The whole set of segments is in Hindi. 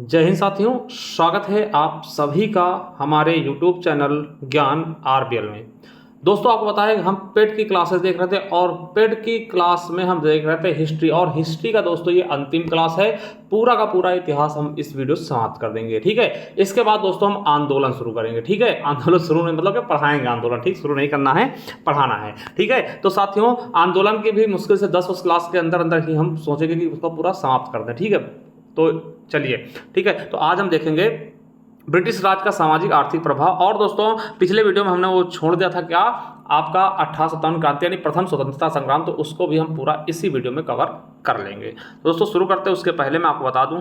जय हिंद साथियों, स्वागत है आप सभी का हमारे YouTube चैनल ज्ञान आरबीएल में। दोस्तों, आपको पता है हम पेट की क्लासेस देख रहे थे और पेट की क्लास में हम देख रहे थे हिस्ट्री। और हिस्ट्री का दोस्तों ये अंतिम क्लास है। पूरा का पूरा इतिहास हम इस वीडियो से समाप्त कर देंगे, ठीक है। इसके बाद दोस्तों हम आंदोलन शुरू करेंगे, ठीक है। आंदोलन शुरू नहीं मतलब कि पढ़ाएंगे आंदोलन, ठीक। शुरू नहीं करना है, पढ़ाना है, ठीक है। तो साथियों, आंदोलन की भी मुश्किल से 10 क्लास के अंदर अंदर ही हम सोचेंगे कि उसको पूरा समाप्त कर दें, ठीक है। तो चलिए, ठीक है। तो आज हम देखेंगे ब्रिटिश राज का सामाजिक आर्थिक प्रभाव। और दोस्तों, पिछले वीडियो में हमने वो छोड़ दिया था क्या, आपका 1857 क्रांति यानी प्रथम स्वतंत्रता संग्राम, तो उसको भी हम पूरा इसी वीडियो में कवर कर लेंगे। तो दोस्तों शुरू करते हैं। उसके पहले मैं आपको बता दूं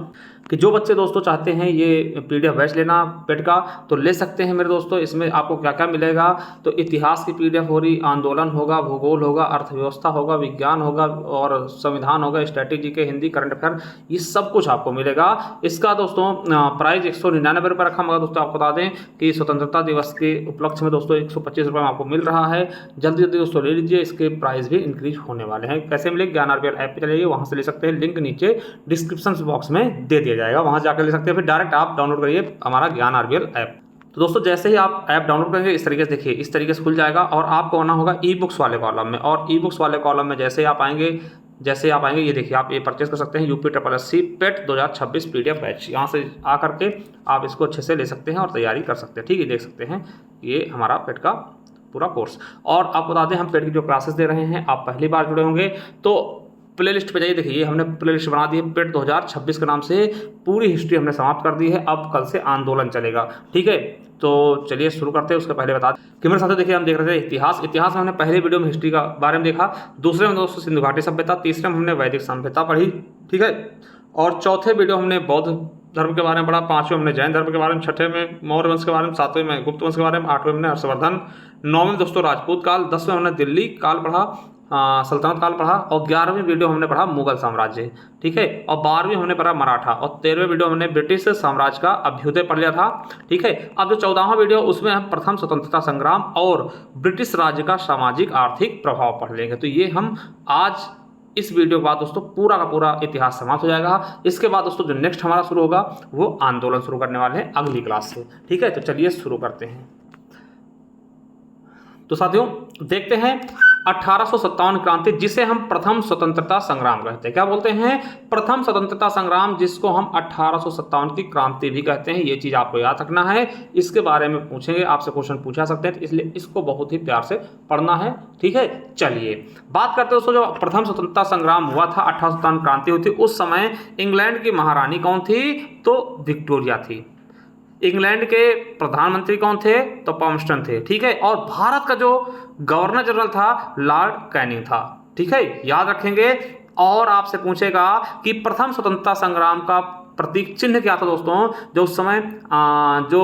कि जो बच्चे दोस्तों चाहते हैं ये PDF बैच लेना पेट का, तो ले सकते हैं मेरे दोस्तों। इसमें आपको क्या क्या मिलेगा, तो इतिहास की PDF हो रही, आंदोलन होगा, भूगोल होगा, अर्थव्यवस्था होगा, विज्ञान होगा और संविधान होगा, स्ट्रैटेजी के, हिंदी, करंट अफेयर, ये सब कुछ आपको मिलेगा। इसका दोस्तों प्राइस 199 रुपये रखा, मगर दोस्तों आपको बता दें कि स्वतंत्रता दिवस के उपलक्ष्य में दोस्तों 125 रुपये में आपको मिल रहा है। जल्दी जल्दी दोस्तों ले लीजिए, इसके प्राइस भी इंक्रीज होने वाले हैं। कैसे मिलेंगे, ज्ञान आरबीएल ऐप पे चलिए, वहां से ले सकते हैं। लिंक नीचे डिस्क्रिप्शन बॉक्स में दे दिया जाएगा, वहां जाकर ले सकते हैं। फिर डायरेक्ट आप डाउनलोड करिए हमारा ज्ञान आरबीएल ऐप। तो दोस्तों जैसे ही आप ऐप डाउनलोड करेंगे इस तरीके से देखिए, इस तरीके से खुल जाएगा और आपको आना होगा ई बुक्स वाले कॉलम में। और ई बुक्स वाले कॉलम में जैसे आप आएंगे ये देखिए, आप ये परचेस कर सकते हैं UPSSC पेट 2026 PDF बैच। यहाँ से आकर के आप इसको अच्छे से ले सकते हैं और तैयारी कर सकते हैं, ठीक है। देख सकते हैं ये हमारा पेट का पूरा कोर्स। और आपको बता दें हम पेट की जो क्लासेस दे रहे हैं, आप पहली बार जुड़े होंगे तो प्ले लिस्ट पे जाइए। देखिए ये हमने प्ले लिस्ट बना दी है, पेट 2026 के नाम से पूरी हिस्ट्री हमने समाप्त कर दी है। अब कल से आंदोलन चलेगा, ठीक है। तो चलिए शुरू करते हैं। उसके पहले बता दें कि मेरे साथ देखिए हम देख रहे थे इतिहास में हमने पहले वीडियो में हिस्ट्री का बारे में देखा, दूसरे में दोस्तों सिंधु घाटी सभ्यता, तीसरे में हमने वैदिक सभ्यता पढ़ी, ठीक है। और चौथे वीडियो हमने बौद्ध धर्म के बारे में पढ़ा, पांचवें हमने जैन धर्म के बारे में, छठे में मौर्य वंश के बारे में, सातवें में गुप्त वंश के बारे में, आठवें में हर्षवर्धन, नौवें दोस्तों राजपूत काल, 10वें हमने दिल्ली काल पढ़ा, सल्तनत काल पढ़ा, और 11वीं वीडियो हमने पढ़ा मुगल साम्राज्य, ठीक है। और 12वीं हमने पढ़ा मराठा, और 13वें वीडियो हमने ब्रिटिश साम्राज्य का अभ्युदय पढ़ लिया था, ठीक है। अब जो 14वां वीडियो उसमें हम प्रथम स्वतंत्रता संग्राम और ब्रिटिश राज्य का सामाजिक आर्थिक प्रभाव पढ़ लेंगे। तो ये हम आज इस वीडियो के बाद दोस्तों पूरा का पूरा इतिहास समाप्त हो जाएगा। इसके बाद दोस्तों जो नेक्स्ट हमारा शुरू होगा वो आंदोलन शुरू करने वाले हैं अगली क्लास से, ठीक है। तो चलिए शुरू करते हैं। तो साथियों देखते हैं 1857 क्रांति, जिसे हम प्रथम स्वतंत्रता संग्राम कहते हैं। क्या बोलते हैं, प्रथम स्वतंत्रता संग्राम, जिसको हम 1857 की क्रांति भी कहते हैं। ये चीज आपको याद रखना है, इसके बारे में पूछेंगे, आपसे क्वेश्चन पूछा सकते हैं, तो इसलिए इसको बहुत ही प्यार से पढ़ना है, ठीक है। चलिए बात करते हैं दोस्तों, जो प्रथम स्वतंत्रता संग्राम हुआ था, 1857 क्रांति हुई थी, उस समय इंग्लैंड की महारानी कौन थी, तो विक्टोरिया थी। इंग्लैंड के प्रधानमंत्री कौन थे, तो पामस्टन थे, ठीक है। और भारत का जो गवर्नर जनरल था लॉर्ड कैनिंग था, ठीक है, याद रखेंगे। और आपसे पूछेगा कि प्रथम स्वतंत्रता संग्राम का प्रतीक चिन्ह क्या था दोस्तों, जो उस समय जो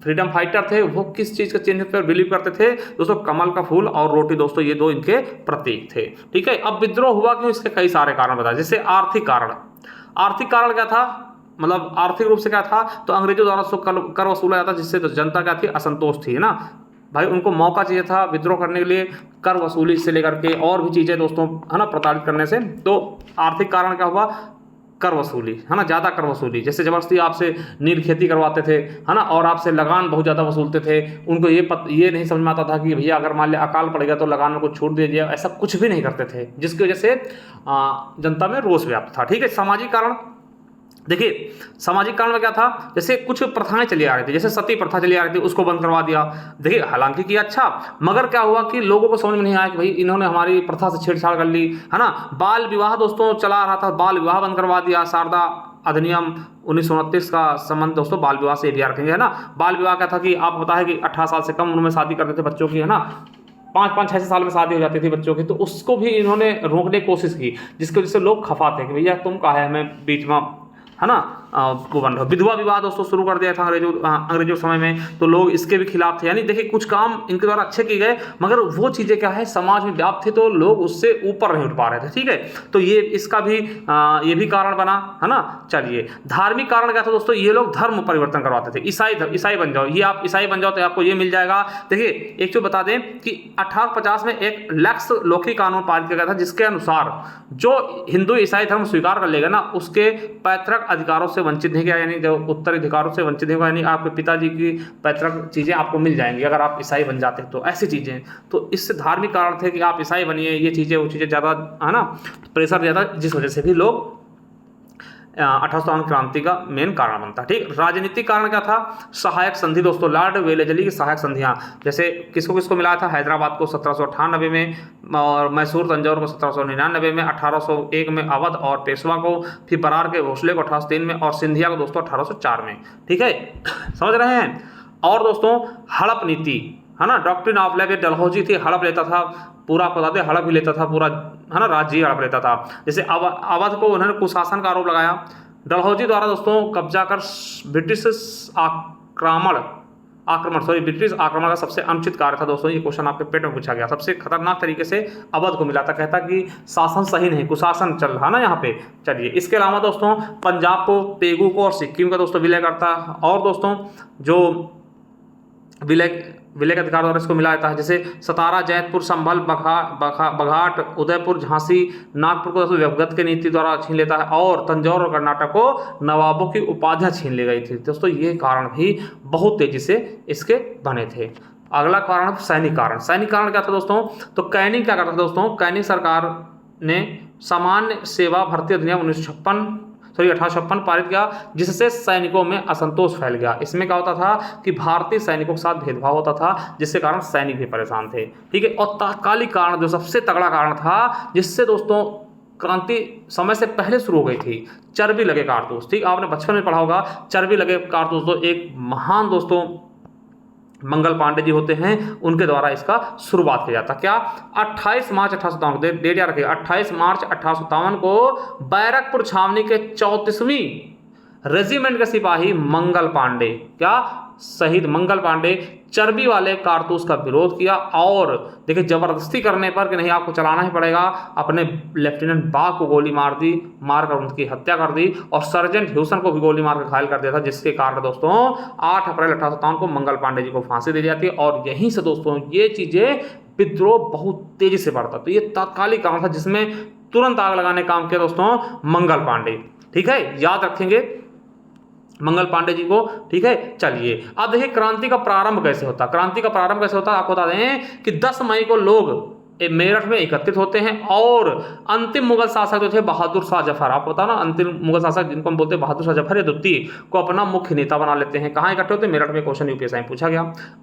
फ्रीडम फाइटर थे वो किस चीज के चिन्ह पर बिलीव करते थे, दोस्तों कमल का फूल और रोटी, दोस्तों ये दो इनके प्रतीक थे, ठीक है। अब विद्रोह हुआ क्यों, इसके कई सारे कारण बताए। जैसे आर्थिक कारण क्या था, मतलब आर्थिक रूप से क्या था, तो अंग्रेजों द्वारा कर वसूला जाता, जिससे तो जनता क्या थी, असंतोष थी, है ना भाई। उनको मौका चाहिए था विद्रोह करने के लिए, कर वसूली से लेकर के और भी चीजें दोस्तों, है ना, प्रताड़ित करने से। तो आर्थिक कारण क्या हुआ, कर वसूली, है ना, ज्यादा कर वसूली। जैसे जबरदस्ती आपसे नील खेती करवाते थे, है ना, और आपसे लगान बहुत ज्यादा वसूलते थे। उनको ये नहीं समझ में आता था कि भैया अगर मान लिया अकाल पड़ेगा तो लगान में कुछ छूट दे दिया, ऐसा कुछ भी नहीं करते थे, जिसकी वजह से जनता में रोष व्याप्त था, ठीक है। सामाजिक कारण, देखिए सामाजिक कारण में क्या था, जैसे कुछ प्रथाएं चली आ रही थी, जैसे सती प्रथा चली आ रही थी, उसको बंद करवा दिया। देखिए हालांकि किया अच्छा, मगर क्या हुआ कि लोगों को समझ में नहीं आया कि भाई इन्होंने हमारी प्रथा से छेड़छाड़ कर ली, है ना। बाल विवाह दोस्तों चला आ रहा था, बाल विवाह बंद करवा दिया। शारदा अधिनियम 1929 का संबंध दोस्तों बाल विवाह से भी रखेंगे, है ना। बाल विवाह क्या था कि आपको पता है कि 18 साल से कम उम्र में शादी करते थे बच्चों की, है ना, 5-5-6 साल में शादी हो जाती थी बच्चों की, तो उसको भी इन्होंने रोकने की कोशिश की, जिसकी वजह से लोग खफा थे कि भैया तुम कहा है हमें बीच में, है ना, वो बन रहा। विधवा विवाह दोस्तों शुरू कर दिया था अंग्रेजों समय में, तो लोग इसके भी खिलाफ थे। यानी देखिए कुछ काम इनके द्वारा अच्छे किए गए, मगर वो चीजें क्या है समाज में व्याप्त थी, तो लोग उससे ऊपर नहीं उठ पा रहे थे, ठीक है। तो ये इसका भी ये भी कारण बना, है ना। चलिए धार्मिक कारण क्या था दोस्तों, ये लोग धर्म परिवर्तन करवाते थे। ईसाई बन जाओ, ये आप ईसाई बन जाओ तो आपको ये मिल जाएगा। देखिए एक चीज बता दें कि 1850 में एक लैक्स लोकी कानून पारित किया गया था, जिसके अनुसार जो हिंदू ईसाई धर्म स्वीकार कर लेगा ना, उसके पैतृक अधिकारों से वंचित नहीं किया, यानी जो उत्तराधिकारों से वंचित नहीं हुआ, यानी आपके पिताजी की पैतृक चीज़ें आपको मिल जाएंगी अगर आप ईसाई बन जाते हैं, तो ऐसी चीज़ें। तो इससे धार्मिक कारण थे कि आप ईसाई बनिए, ये चीज़ें वो चीज़ें ज़्यादा, है ना, प्रेशर ज़्यादा, जिस वजह से भी लोग 1857 क्रांति का मेन कारण बनता। ठीक, राजनीतिक कारण क्या था? सहायक संधि दोस्तों, लॉर्ड वेलेजली की सहायक संधियां, जैसे किसको किसको मिला था? हैदराबाद को 1798 में, और मैसूर तंजौर को 1799 में, 1801 में अवध और पेशवा को, फिर बरार के भोसले को 1803 में, और सिंधिया को दोस्तों 1804 में। ठीक है, समझ रहे हैं। और दोस्तों हड़प नीति, है ना, डॉक्ट्रिन ऑफ लैब, डलहौजी थी, हड़प लेता था पूरा, आपको बता दें हड़प भी लेता था पूरा, है ना, राज्य हड़प लेता था। जैसे अवध को उन्होंने कुशासन का आरोप लगाया, डलहौजी द्वारा दोस्तों कब्जा कर ब्रिटिश ब्रिटिश आक्रमण का सबसे अनुचित कार्य था दोस्तों। ये क्वेश्चन आपके पेट में पूछा गया, सबसे खतरनाक तरीके से अवध को मिला था, कहता कि शासन सही नहीं, कुशासन चल रहा ना यहाँ पे। चलिए, इसके अलावा दोस्तों पंजाब को, पेगू को और सिक्किम का दोस्तों विलय करता है, और दोस्तों जो विलय का अधिकार द्वारा इसको मिला जाता है, जैसे सतारा, जैतपुर, संभल, बघाट, उदयपुर, झांसी, नागपुर को व्यवगत के नीति द्वारा छीन लेता है, और तंजौर और कर्नाटक को नवाबों की उपाधियां छीन ली गई थी दोस्तों। ये कारण भी बहुत तेजी से इसके बने थे। अगला कारण सैनिक कारण। सैनिक कारण क्या था दोस्तों? तो कैनिंग क्या करता था दोस्तों? कैनिंग सरकार ने सामान्य सेवा भर्ती अधिनियम 1856 पारित किया, जिससे सैनिकों में असंतोष फैल गया। इसमें क्या होता था कि भारतीय सैनिकों के साथ भेदभाव होता था, जिसके कारण सैनिक भी परेशान थे। ठीक है, और तात्कालिक कारण जो सबसे तगड़ा कारण था, जिससे दोस्तों क्रांति समय से पहले शुरू हो गई थी, चर्बी लगे कारतूस। ठीक, आपने बचपन में पढ़ा होगा चर्बी लगे कारतूस। तो एक महान दोस्तों मंगल पांडे जी होते हैं, उनके द्वारा इसका शुरुआत किया जाता। क्या? 28 मार्च 1857, डेट याद रखिए, 28 मार्च 1857 को बैरकपुर छावनी के 34वीं रेजिमेंट के सिपाही मंगल पांडे, क्या शहीद मंगल पांडे, चर्बी वाले कारतूस का विरोध किया, और देखिए जबरदस्ती करने पर कि नहीं आपको चलाना ही पड़ेगा, अपने लेफ्टिनेंट बाग को गोली मारकर उनकी हत्या कर दी, और सर्जेंट ह्यूसन को भी गोली मारकर घायल कर दिया था, जिसके कारण दोस्तों 8 अप्रैल 1857 को मंगल पांडे जी को फांसी दी जाती है। और यहीं से दोस्तों ये चीजें, विद्रोह बहुत तेजी से बढ़ता। तो ये तात्कालिक कारण था जिसमें तुरंत आग लगाने काम किया दोस्तों मंगल पांडे। ठीक है, याद रखेंगे मंगल पांडे जी को। ठीक है, चलिए अब देखिए क्रांति का प्रारंभ कैसे होता। क्रांति का प्रारंभ कैसे होता है आपको बता दें कि 10 मई को लोग मेरठ में एकत्रित होते हैं, और अंतिम मुगल शासक जो थे बहादुर शाह जफर, आपको पता ना, अंतिम मुगल शासक जिनको हम बोलते हैं बहादुर शाह जफर या द्वितीय, को अपना मुख्य नेता बना लेते हैं। कहाँ इकट्ठे होते हैं? मेरठ में। क्वेश्चन यूपीएससी में पूछा गया।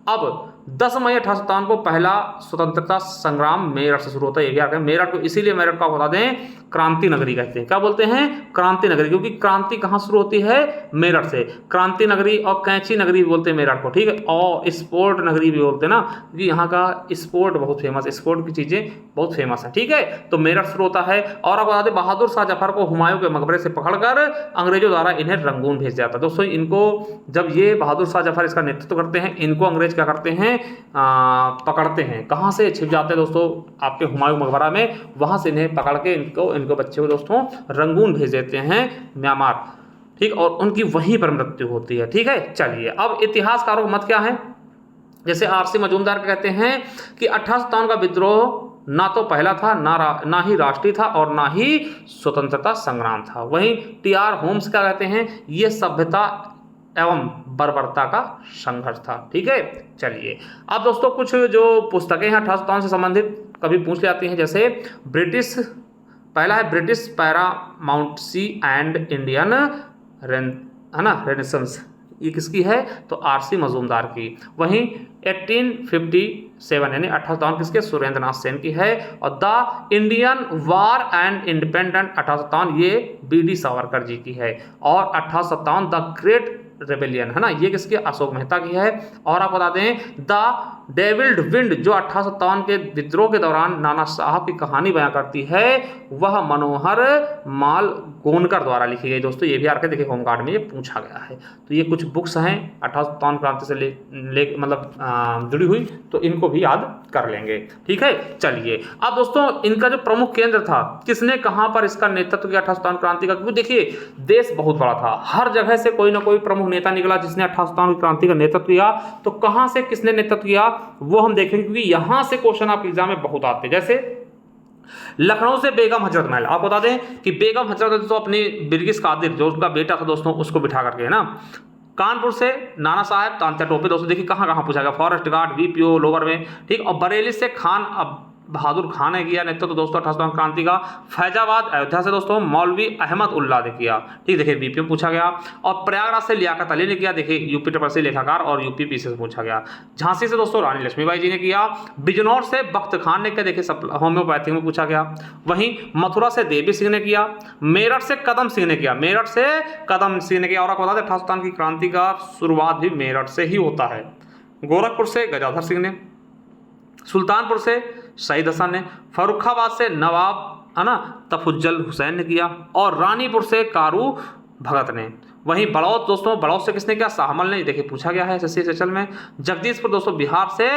अब 10 मई 1857 को पहला स्वतंत्रता संग्राम मेरठ से शुरू होता है। ये मेरठ को, इसीलिए मेरठ को बता दें क्रांति नगरी कहते हैं। क्या बोलते हैं? क्रांति नगरी, क्योंकि क्रांति कहाँ शुरू होती है? मेरठ से। क्रांति नगरी और कैंची नगरी भी बोलते हैं मेरठ को। ठीक है, और स्पोर्ट नगरी भी बोलते हैं ना, क्योंकि यहाँ का स्पोर्ट बहुत फेमस, स्पोर्ट की चीजें बहुत फेमस है। ठीक है, तो मेरठ शुरू होता है। और आपको बता दें बहादुर शाह जफर को हुमायूं के मकबरे से पकड़कर अंग्रेजों द्वारा इन्हें रंगून भेज दिया जाता है। दोस्तों इनको, जब ये बहादुर शाह जफर इसका नेतृत्व करते हैं, इनको अंग्रेज क्या करते हैं? पकड़ते हैं। कहाँ से? छिप जाते हैं दोस्तों आपके हुमायूं मकबरा में, वहां से इन्हें पकड़ के इनको बच्चे को दोस्तों रंगून भेज देते हैं म्यांमार। ठीक, और उनकी वहीं पर मृत्यु होती है। ठीक है, चलिए अब इतिहासकारों का मत क्या है? जैसे आरसी मजूमदार कहते हैं कि 1857 का विद्रोह ना तो पहला था, ना ही राष्ट्रीय था, और ना ही स्वतंत्रता संग्राम था। वहीं टीआर होम्स क्या कहते हैं? ये सभ्यता एवं बर्बरता का संघर्ष था। ठीक है, चलिए अब दोस्तों कुछ जो पुस्तकें हैं 1857 से संबंधित कभी पूछ जाती हैं, जैसे ब्रिटिश, पहला है ब्रिटिश पैरामाउंटसी एंड इंडियन रेनेसांस, ये किसकी है? तो आरसी मजूमदार की। वहीं 1857 यानी 1857 किसके? सुरेंद्र नाथ सेन की है। और the Indian war and independent 1857 ये बीडी सावरकर जी की है। और 1857 द ग्रेट रेबेलियन, है ना, ये किसकी? अशोक मेहता की है। और आप बता दें द डेविल्ड विंड जो 1857 के विद्रोह के दौरान नाना साहब की कहानी बयां करती है, वह मनोहर माल गोनकर द्वारा लिखी गई। दोस्तों ये भी आके देखिए होमगार्ड में ये पूछा गया है। तो ये कुछ बुक्स हैं 1857 क्रांति से मतलब जुड़ी हुई, तो इनको भी याद कर लेंगे। ठीक है, चलिए अब दोस्तों इनका जो प्रमुख केंद्र था, किसने कहाँ पर इसका नेतृत्व किया 1857 क्रांति का? क्योंकि देखिए देश बहुत बड़ा था, हर जगह से कोई ना कोई प्रमुख नेता निकला जिसने 1857 क्रांति का नेतृत्व किया। तो कहां से किसने नेतृत्व किया वो हम देखेंगे, क्योंकि यहां से क्वेश्चन आप एग्जाम में बहुत आते हैं। जैसे लखनऊ से बेगम हजरत महल, आपको बता दें कि बेगम हजरत तो अपनी बिरगिस कादिर जो उसका बेटा था दोस्तों उसको बिठा करके, है ना। कानपुर से नाना साहब तांत्या टोपे, दोस्तों देखिए कहाँ कहाँ पूछा गया, फॉरेस्ट गार्ड, वीपीओ लोअर में, ठीक। और बरेली से खान अब बहादुर खान ने किया नेतृत्व तो दोस्तों 18 क्रांति का। फैजाबाद अयोध्या से दोस्तों मौलवी अहमद उल्ला ने किया, ठीक, देखिए बीपीओ पूछा गया। और प्रयागराज से लियाकत अली ने किया, देखिए यूपी ट्रिपल सी लेखाकार और यूपी पीसी से पूछा गया। झांसी से दोस्तों रानी लक्ष्मीबाई जी ने किया। बिजनौर से बख्त खान ने किया, देखिए होम्योपैथी में पूछा गया। वहीं मथुरा से देवी सिंह ने किया। मेरठ से कदम सिंह ने किया, मेरठ से कदम सिंह ने किया। और आपको बता दें 18 की क्रांति का शुरुआत भी मेरठ से ही होता है। गोरखपुर से गजाधर सिंह ने, सुल्तानपुर से सईद हसन ने, फर्रुखाबाद से नवाब है ना तफुज्जल हुसैन ने किया। और रानीपुर से कारू भगत ने। वहीं बड़ौद दोस्तों, बड़ौद से किसने किया, शाहमल ने, देखिए पूछा गया है एसएससी सेशल में। जगदीशपुर दोस्तों बिहार से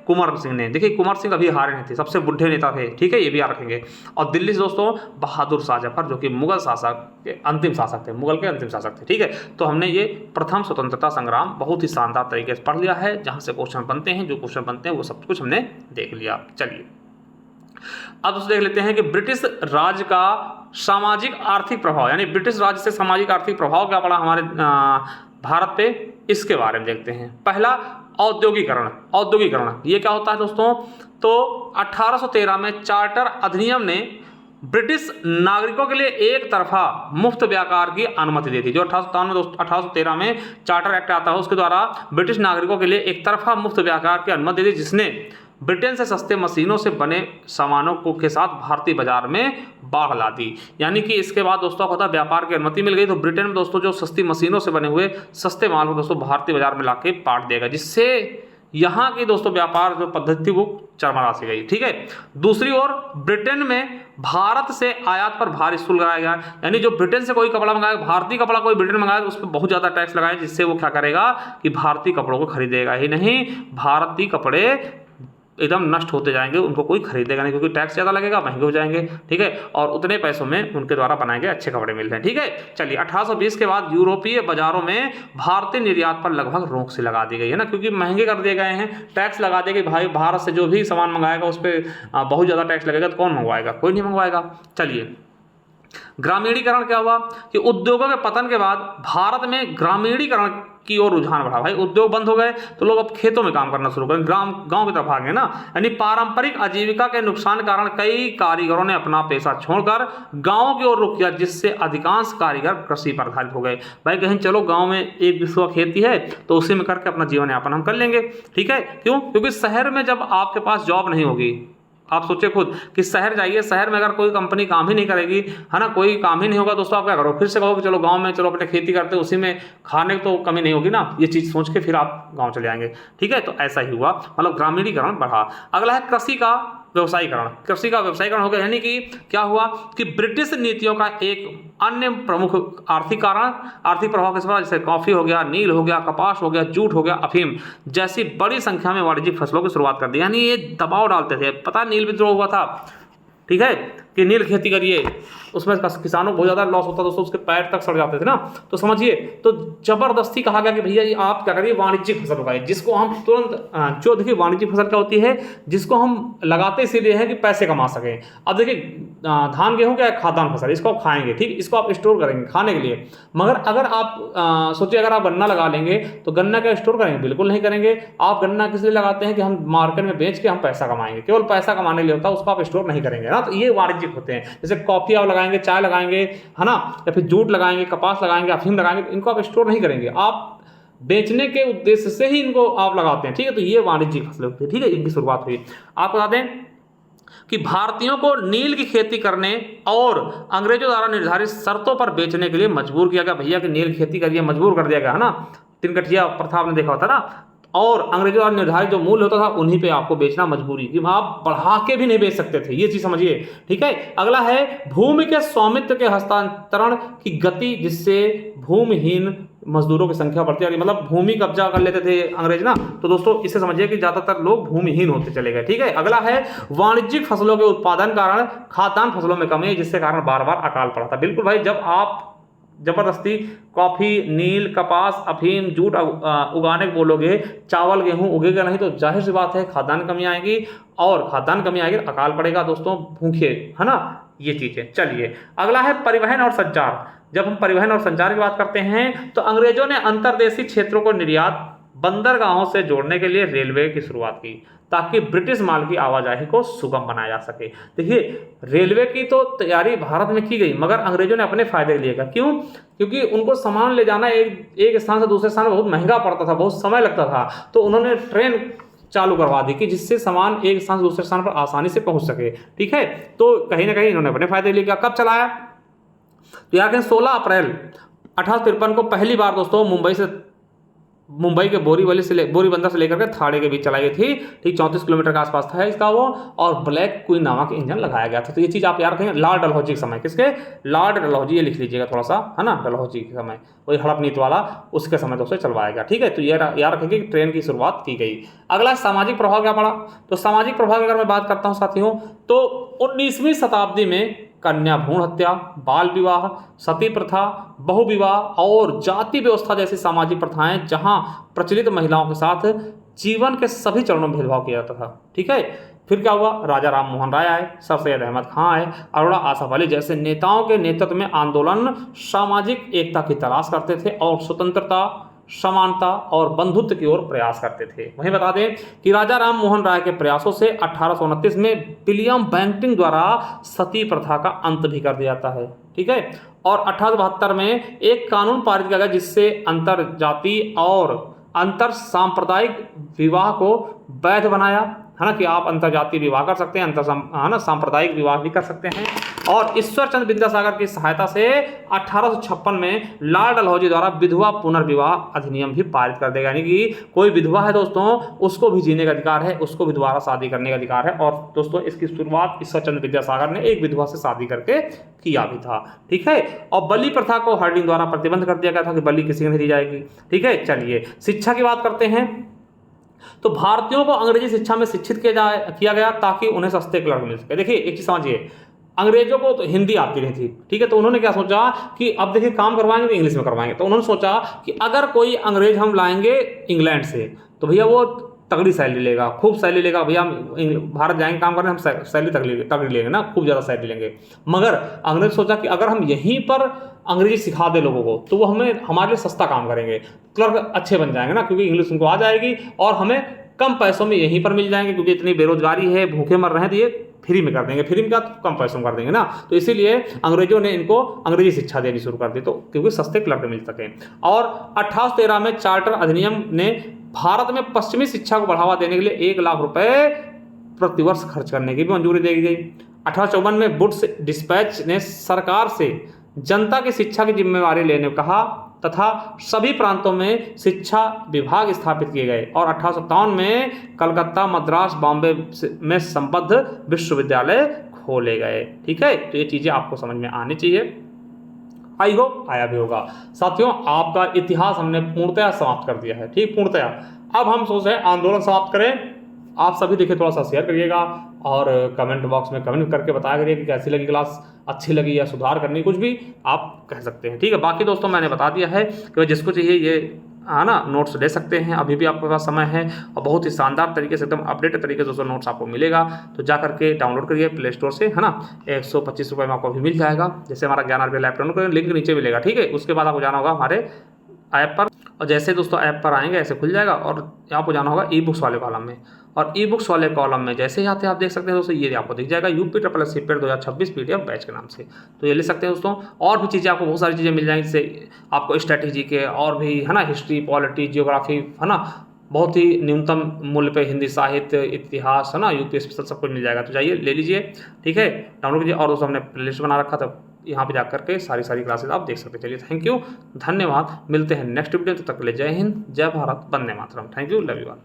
कुंवर सिंह ने, देखिए कुंवर सिंह अभी हारे नहीं थे, सबसे बुढ़े नेता थे, ठीक है, ये भी याद रखेंगे। और दिल्ली से दोस्तों बहादुर शाह जफर जो कि मुगल शासक के अंतिम शासक थे, मुगल के अंतिम शासक थे, ठीक है। तो हमने ये प्रथम स्वतंत्रता संग्राम बहुत ही शानदार तरीके से पढ़ लिया है, जहाँ से क्वेश्चन बनते हैं, जो क्वेश्चन बनते हैं वो सब कुछ हमने देख लिया। चलिए अब दोस्तों देख लेते हैं कि ब्रिटिश राज का सामाजिक आर्थिक प्रभाव, यानी ब्रिटिश राज से सामाजिक आर्थिक प्रभाव क्या पड़ा हमारे भारत पे, इसके बारे में देखते हैं। पहला औद्योगिकरण, औद्योगिकरण ये क्या होता है दोस्तों, तो 1813 में चार्टर अधिनियम ने ब्रिटिश नागरिकों के लिए एक तरफा मुफ्त व्यापार की अनुमति दी थी। जो 1813 में चार्टर एक्ट आता है उसके द्वारा ब्रिटिश नागरिकों के लिए एक तरफा मुफ्त व्यापार की अनुमति दी थी, जिसने ब्रिटेन से सस्ते मशीनों से बने सामानों को के साथ भारतीय बाजार में बाढ़ ला दी। यानी कि इसके बाद दोस्तों को पता व्यापार की अनुमति मिल गई, तो ब्रिटेन में दोस्तों जो सस्ती मशीनों से बने हुए सस्ते माल को दोस्तों भारतीय बाजार में लाके बांट देगा, जिससे यहाँ की दोस्तों व्यापार जो पद्धति थी वो चरमरा सी गई, ठीक है। दूसरी ओर ब्रिटेन में भारत से आयात पर भारी शुल्क लगाया गया, यानी जो ब्रिटेन से कोई कपड़ा मंगाएगा, भारतीय कपड़ा कोई ब्रिटेन मंगाएगा उस पर बहुत ज़्यादा टैक्स लगाए, जिससे वो क्या करेगा कि भारतीय कपड़ों को खरीदेगा ही नहीं, भारतीय कपड़े एकदम नष्ट होते जाएंगे, उनको कोई खरीदेगा नहीं, क्योंकि टैक्स ज़्यादा लगेगा, महंगे हो जाएंगे, ठीक है। और उतने पैसों में उनके द्वारा बनाए गए अच्छे कपड़े मिल रहे हैं, ठीक है। चलिए 1820 के बाद यूरोपीय बाजारों में भारतीय निर्यात पर लगभग रोक से लगा दी गई है ना, क्योंकि महंगे कर दिए गए हैं, टैक्स लगा दिए कि भाई भारत से जो भी सामान मंगाएगा उस पर बहुत ज़्यादा टैक्स लगेगा, तो कौन मंगवाएगा, कोई नहीं मंगवाएगा। चलिए ग्रामीणीकरण क्या हुआ कि उद्योगों के पतन के बाद भारत में ग्रामीणीकरण की ओर रुझान बढ़ा। भाई उद्योग बंद हो गए तो लोग अब खेतों में काम करना शुरू करें, गांव की तरफ आ गए ना, यानी पारंपरिक आजीविका के नुकसान के कारण कई कारीगरों ने अपना पेशा छोड़कर गांव की ओर रुख किया, जिससे अधिकांश कारीगर कृषि पर आधारित हो गए। भाई कहीं चलो गांव में एक विश्व खेती है तो उसी में करके अपना जीवन यापन हम कर लेंगे, ठीक है। क्यों, क्योंकि शहर में जब आपके पास जॉब नहीं होगी, आप सोचिए खुद कि शहर जाइए, शहर में अगर कोई कंपनी काम ही नहीं करेगी, है ना, कोई काम ही नहीं होगा दोस्तों, आप क्या करो, फिर से कहो कि चलो गांव में चलो अपने खेती करते उसी में खाने तो कमी नहीं होगी ना, ये चीज़ सोच के फिर आप गांव चले आएंगे, ठीक है। तो ऐसा ही हुआ, मतलब ग्रामीणीकरण बढ़ा। अगला है कृषि का व्यवसायीकरण, कृषि का व्यवसायीकरण हो गया, यानी कि क्या हुआ कि ब्रिटिश नीतियों का एक अन्य प्रमुख आर्थिक प्रभाव किस प्रकार, जैसे कॉफी हो गया, नील हो गया, कपास हो गया, जूट हो गया, अफीम जैसी बड़ी संख्या में वाणिज्यिक फसलों की शुरुआत कर दी। यानी ये दबाव डालते थे, पता नील विद्रोह हुआ था, ठीक है, कि नील खेती करिए, उसमें किसानों को बहुत ज़्यादा लॉस होता, दोस्तों उसके पैर तक सड़ जाते थे ना, तो समझिए, तो जबरदस्ती कहा गया कि भैया ये आप क्या करिए वाणिज्यिक फसल उगाइए, जिसको हम तुरंत जो देखिए वाणिज्यिक फसल क्या होती है, जिसको हम लगाते इसीलिए है कि पैसे कमा सकें। अब देखिए धान गेहूं क्या है, खाद्यान्न फसल, इसको आप खाएंगे, ठीक, इसको आप स्टोर करेंगे खाने के लिए, मगर अगर आप सोचिए अगर आप गन्ना लगा लेंगे तो गन्ना क्या स्टोर करेंगे, बिल्कुल नहीं करेंगे। आप गन्ना किस लिए लगाते हैं कि हम मार्केट में बेच के हम पैसा कमाएंगे, केवल पैसा कमाने के लिए होता है, उसको आप स्टोर नहीं करेंगे ना, तो ये वाणिज्यिक होते हैं। जैसे कॉफी आप लगाएंगे, चाय लगाएंगे, है ना, या फिर जूट लगाएंगे, कपास लगाएंगे, अफीम लगाएंगे, इनको आप स्टोर नहीं करेंगे, आप बेचने के उद्देश्य से ही इनको आप लगाते हैं, ठीक है। तो ये वाणिज्यिक फसलें होती है, ठीक है, इनकी शुरुआत हुई। आपको बता दें कि भारतीयों को नील की खेती करने और अंग्रेजों द्वारा निर्धारित शर्तों पर बेचने के लिए मजबूर किया गया, भैया कि नील खेती करिए, मजबूर कर दिया गया, है ना, तिनकठिया प्रथा आपने देखा होता ना, और अंग्रेजों द्वारा निर्धारित जो मूल्य होता था उन्हीं पे आपको बेचना मजबूरी कि आप बढ़ा के भी नहीं बेच सकते थे, ये चीज समझिए, ठीक है। अगला है भूमि के स्वामित्व के हस्तांतरण की गति, जिससे भूमिहीन मजदूरों की संख्या बढ़ती जा रही, मतलब भूमि कब्जा कर लेते थे अंग्रेज ना, तो दोस्तों इससे समझिए कि ज्यादातर लोग भूमिहीन होते चले गए, ठीक है। अगला है वाणिज्यिक फसलों के उत्पादन कारण खाद्यान्न फसलों में कमी, जिससे कारण बार बार अकाल पड़ा था। बिल्कुल भाई, जब आप जबरदस्ती कॉफ़ी, नील, कपास, अफीम, जूट उगाने को बोलोगे, चावल गेहूं उगेगा नहीं तो जाहिर सी बात है खाद्यान्न कमी आएगी, और खाद्यान्न कमी आएगी तो अकाल पड़ेगा दोस्तों, भूखे, है ना, ये चीज़ें। चलिए अगला है परिवहन और संचार। जब हम परिवहन और संचार की बात करते हैं तो अंग्रेजों ने अंतर्देशीय क्षेत्रों को निर्यात बंदरगाहों से जोड़ने के लिए रेलवे की शुरुआत की ताकि ब्रिटिश माल की आवाजाही को सुगम बनाया जा सके। देखिए रेलवे की तो तैयारी भारत में की गई मगर अंग्रेजों ने अपने फायदे के लिए किया। क्यों? क्योंकि उनको सामान ले जाना एक स्थान से दूसरे स्थान में बहुत महंगा पड़ता था, बहुत समय लगता था, तो उन्होंने ट्रेन चालू करवा दी कि जिससे सामान एक स्थान से दूसरे स्थान पर आसानी से पहुंच सके। ठीक है, तो कहीं ना कहीं इन्होंने अपने फायदे के लिए किया। कब चलाया? तो याद करें 16 अप्रैल 1853 को पहली बार दोस्तों मुंबई के बोरीबंदर से लेकर के थाड़े के बीच चलाई गई थी। ठीक 34 किलोमीटर के आसपास था इसका वो, और ब्लैक क्वीन नामक इंजन लगाया गया था। तो ये चीज़ आप याद रखेंगे। लॉर्ड डलहौजी के समय, किसके? लॉर्ड डलहौजी, ये लिख लीजिएगा थोड़ा सा, है ना, डलहौजी के समय, वही हड़पनीत वाला, उसके समय दोस्तों चलवाया गया। ठीक है, तो ये याद रखेंगे कि ट्रेन की शुरुआत की गई। अगला सामाजिक प्रभाव क्या पड़ा? तो सामाजिक प्रभाव की अगर मैं बात करता हूँ साथियों, तो 19वीं शताब्दी में कन्या भ्रूण हत्या, बाल विवाह, सती प्रथा, बहु विवाह और जाति व्यवस्था जैसी सामाजिक प्रथाएं जहां प्रचलित महिलाओं के साथ जीवन के सभी चरणों में भेदभाव किया जाता था। ठीक है, फिर क्या हुआ? राजा राम मोहन राय आए, सर सैयद अहमद खां आए, अरोड़ा आसफ अली जैसे नेताओं के नेतृत्व में आंदोलन सामाजिक एकता की तलाश करते थे और स्वतंत्रता, समानता और बंधुत्व की ओर प्रयास करते थे। वहीं बता दें कि राजा राम मोहन राय के प्रयासों से 1829 में विलियम बेंटिंक द्वारा सती प्रथा का अंत भी कर दिया जाता है। ठीक है, और 1872 में एक कानून पारित किया गया जिससे अंतर जाति और अंतर सांप्रदायिक विवाह को वैध बनाया, है ना, कि आप अंतरजातीय विवाह कर सकते हैं, है ना, सांप्रदायिक विवाह भी कर सकते हैं। और ईश्वर चंद्र विद्यासागर की सहायता से 1856 में लॉर्ड डलहौजी द्वारा विधवा पुनर्विवाह अधिनियम भी पारित कर देगा। यानी कि कोई विधवा है दोस्तों, उसको भी जीने का अधिकार है, उसको भी दोबारा शादी करने का अधिकार है। और दोस्तों इसकी शुरुआत ईश्वर चंद्र विद्यासागर ने एक विधवा से शादी करके किया भी था। ठीक है, और बलि प्रथा को हार्डिंग द्वारा प्रतिबंध कर दिया गया था कि बलि किसी को नहीं दी जाएगी। ठीक है, चलिए शिक्षा की बात करते हैं। तो भारतीयों को अंग्रेजी शिक्षा में शिक्षित किया गया ताकि उन्हें सस्ते क्लर्क मिल सके। देखिए एक चीज समझिए, अंग्रेजों को तो हिंदी आती नहीं थी। ठीक है, तो उन्होंने क्या सोचा कि अब देखिए काम करवाएंगे तो इंग्लिश में करवाएंगे। तो उन्होंने सोचा कि अगर कोई अंग्रेज हम लाएंगे इंग्लैंड से तो भैया वो तगड़ी सैलरी लेगा, खूब सैलरी लेगा। भैया हम भारत जाएंगे काम करने, हम सैलरी तगड़ी लेंगे ना, खूब ज़्यादा सैलरी लेंगे। मगर अंग्रेज सोचा कि अगर हम यहीं पर अंग्रेजी सिखा दे लोगों को तो वो हमारे लिए सस्ता काम करेंगे, क्लर्क अच्छे बन जाएंगे ना, क्योंकि इंग्लिश उनको आ जाएगी और हमें कम पैसों में यहीं पर मिल जाएंगे, क्योंकि इतनी बेरोजगारी है, भूखे मर रहे हैं, तो ये फ्री में कर देंगे। फ्री में क्या, तो कम पैसों में कर देंगे ना। तो इसीलिए अंग्रेजों ने इनको अंग्रेजी शिक्षा देनी शुरू कर दी, तो क्योंकि सस्ते क्लर्क मिल सके। और 1813 में चार्टर अधिनियम ने भारत में पश्चिमी शिक्षा को बढ़ावा देने के लिए 1 लाख रुपए प्रतिवर्ष खर्च करने की भी मंजूरी दी गई। 1854 में वुड्स डिस्पैच ने सरकार से जनता की शिक्षा की जिम्मेवारी लेने को कहा तथा सभी प्रांतों में शिक्षा विभाग स्थापित किए गए। और 1857 में कलकत्ता, मद्रास, बॉम्बे में संबद्ध विश्वविद्यालय खोले गए। ठीक है, तो ये चीज़ें आपको समझ में आनी चाहिए। आई होप आया भी होगा। साथियों आपका इतिहास हमने पूर्णतया समाप्त कर दिया है। ठीक, पूर्णतया। अब हम सोच रहे हैं आंदोलन समाप्त करें। आप सभी देखिए, थोड़ा सा शेयर करिएगा और कमेंट बॉक्स में कमेंट करके बताया करिए कि कैसी लगी क्लास, अच्छी लगी या सुधार करनी, कुछ भी आप कह सकते हैं। ठीक है, बाकी दोस्तों मैंने बता दिया है कि जिसको चाहिए ये है ना नोट्स ले सकते हैं, अभी भी आपके पास समय है और बहुत ही शानदार तरीके से, एकदम अपडेटेड तरीके से दोस्तों नोट्स आपको मिलेगा। तो जा करके डाउनलोड करिए प्ले स्टोर से, है ना, 125 रुपये में आपको अभी मिल जाएगा। जैसे हमारा ज्ञान RBL ऐप डाउनलोड करें, लिंक नीचे मिलेगा। ठीक है, उसके बाद आपको जाना होगा हमारे ऐप पर, और जैसे दोस्तों ऐप पर आएंगे ऐसे खुल जाएगा और आपको जाना होगा ई बुक्स वाले कॉलम में। और ई बुक्स वाले कॉलम में जैसे ही आते हैं आप देख सकते हैं दोस्तों, ये आपको दिख जाएगा UPSSC पेड 2026 PDF बैच के नाम से। तो ये ले सकते हैं दोस्तों। और भी चीज़ें आपको बहुत सारी चीज़ें मिल जाएंगी, जिससे आपको स्ट्रैटेजी के और भी, है ना, हिस्ट्री, पॉलिटी, जियोग्राफी, है ना, बहुत ही न्यूनतम मूल्य पे हिंदी साहित्य, इतिहास, है ना, UP स्पेशल सब कुछ मिल जाएगा। तो जाइए ले लीजिए। ठीक है, डाउनलोड कीजिए। और दोस्तों हमने प्लेलिस्ट बना रखा था, यहाँ पे जाकर के सारी क्लासेस आप देख सकते हैं। चलिए थैंक यू, धन्यवाद। मिलते हैं नेक्स्ट वीडियो, तब तक के लिए जय हिंद, जय भारत, वंदे मातरम। Thank you, love you all.